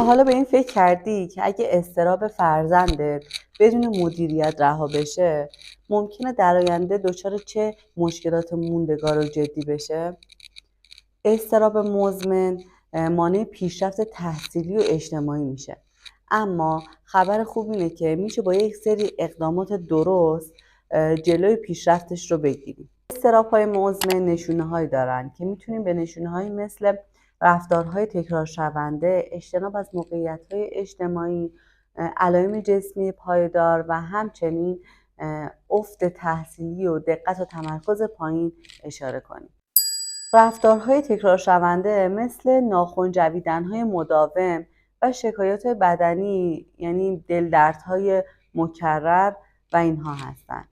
حالا به این فکر کردی که اگه اضطراب فرزندت بدون مدیریت رها بشه ممکنه در آینده دچار چه مشکلات موندگار و جدی بشه؟ اضطراب مزمن مانع پیشرفت تحصیلی و اجتماعی میشه، اما خبر خوب اینه که میشه با یک سری اقدامات درست جلوی پیشرفتش رو بگیریم. اضطراب‌های مزمن نشونه‌هایی دارن که میتونیم به نشونه‌هایی مثل رفتارهای تکرار شونده، اجتناب از موقعیت‌های اجتماعی، علائم جسمی پایدار و همچنین افت تحصیلی و دقت و تمرکز پایین اشاره کنیم. رفتارهای تکرار شونده مثل ناخن جویدن‌های مداوم و شکایات بدنی یعنی دلدردهای مکرر و اینها هستند.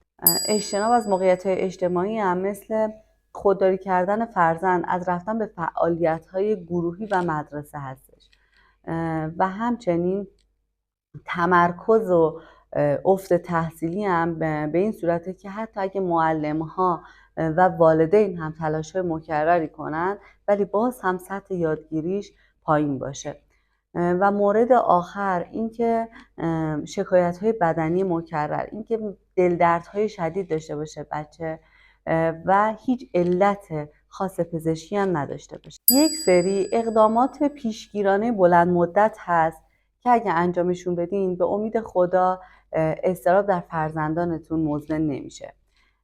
اجتناب از موقعیت‌های اجتماعی هم مثل خودداری کردن فرزند از رفتن به فعالیت‌های گروهی و مدرسه هستش و همچنین تمرکز و افت تحصیلی هم به این صورته که حتی اگه معلم‌ها و والدین هم تلاش‌های مکرری کنن ولی باز هم سطح یادگیریش پایین باشه. و مورد آخر اینکه شکایت‌های بدنی مکرر، اینکه دلدردهای شدید داشته باشه بچه و هیچ علت خاص پزشکی هم نداشته باشه. یک سری اقدامات پیشگیرانه بلند مدت هست که اگه انجامشون بدین به امید خدا اضطراب در فرزندانتون مزمن نمیشه.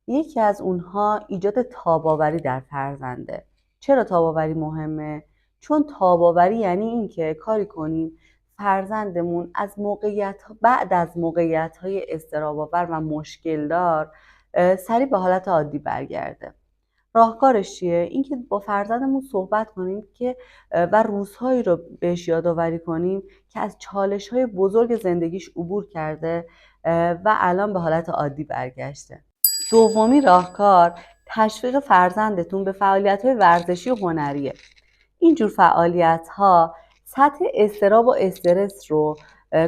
یکی از اونها ایجاد تاب‌آوری در فرزنده. چرا تاب‌آوری مهمه؟ چون تاب‌آوری یعنی این که کاری کنیم فرزندمون از بعد از موقعیت‌های اضطراب‌آور و مشکل دار سریع به حالت عادی برگرده. راهکارش چیه؟ اینکه با فرزندمون صحبت کنیم که و روزهایی رو بهش یادآوری کنیم که از چالش‌های بزرگ زندگیش عبور کرده و الان به حالت عادی برگشته. دومی راهکار تشویق فرزندتون به فعالیت‌های ورزشی و هنریه. اینجور فعالیت‌ها سطح اضطراب و استرس رو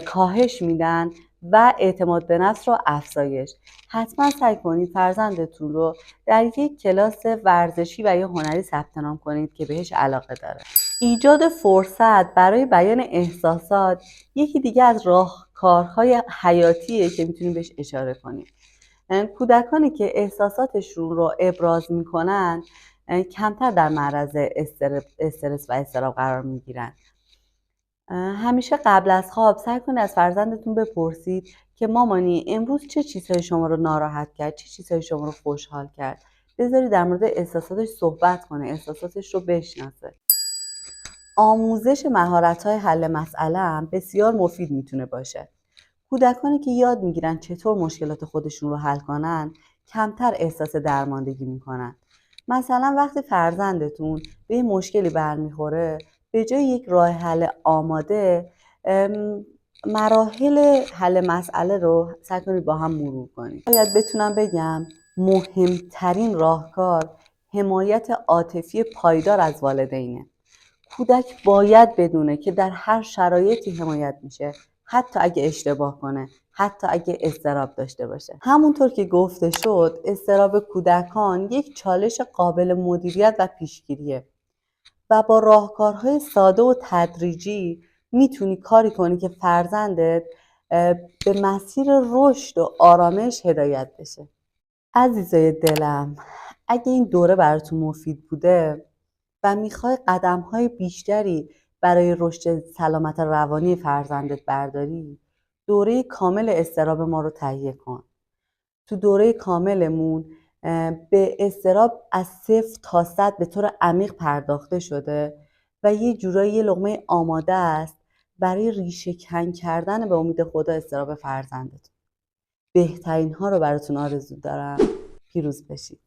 کاهش میدن و اعتماد به نفس رو افزایش. حتما سعی کنید فرزندتون رو در یک کلاس ورزشی و یا هنری ثبت نام کنید که بهش علاقه داره. ایجاد فرصت برای بیان احساسات یکی دیگه از راهکارهای حیاتیه که میتونیم بهش اشاره کنیم. کودکانی که احساساتشون رو ابراز میکنن کمتر در معرض استرس و اضطراب قرار میگیرن. همیشه قبل از خواب سعی کنید از فرزندتون بپرسید که مامانی امروز چه چیزهایی شما رو ناراحت کرد، چه چیزهایی شما رو خوشحال کرد. بذارید در مورد احساساتش صحبت کنه، احساساتش رو بشناسه. آموزش مهارت‌های حل مسئله هم بسیار مفید میتونه باشه. کودکانی که یاد میگیرن چطور مشکلات خودشون رو حل کنن کمتر احساس درماندگی میکنن. مثلا وقتی فرزندتون به یه مشکلی برمیخوره به جای یک راه حل آماده مراحل حل مسئله رو سعی کنید با هم مرور کنید. باید بتونم بگم مهمترین راهکار حمایت عاطفی پایدار از والدینه. کودک باید بدونه که در هر شرایطی حمایت میشه، حتی اگه اشتباه کنه، حتی اگه اضطراب داشته باشه. همونطور که گفته شد اضطراب کودکان یک چالش قابل مدیریت و پیشگیریه و با راهکارهای ساده و تدریجی میتونی کاری کنی که فرزندت به مسیر رشد و آرامش هدایت بشه. عزیزای دلم، اگه این دوره براتون مفید بوده و میخوای قدم‌های بیشتری برای رشد سلامت روانی فرزندت برداری، دوره کامل اضطراب ما رو تهیه کن. تو دوره کاملمون به اضطراب از 0 تا 100 به طور عمیق پرداخته شده و یه جورایی یه لقمه آماده است برای ریشه کن کردن به امید خدا اضطراب فرزندتون. بهترین ها رو براتون آرزو دارم. پیروز باشید.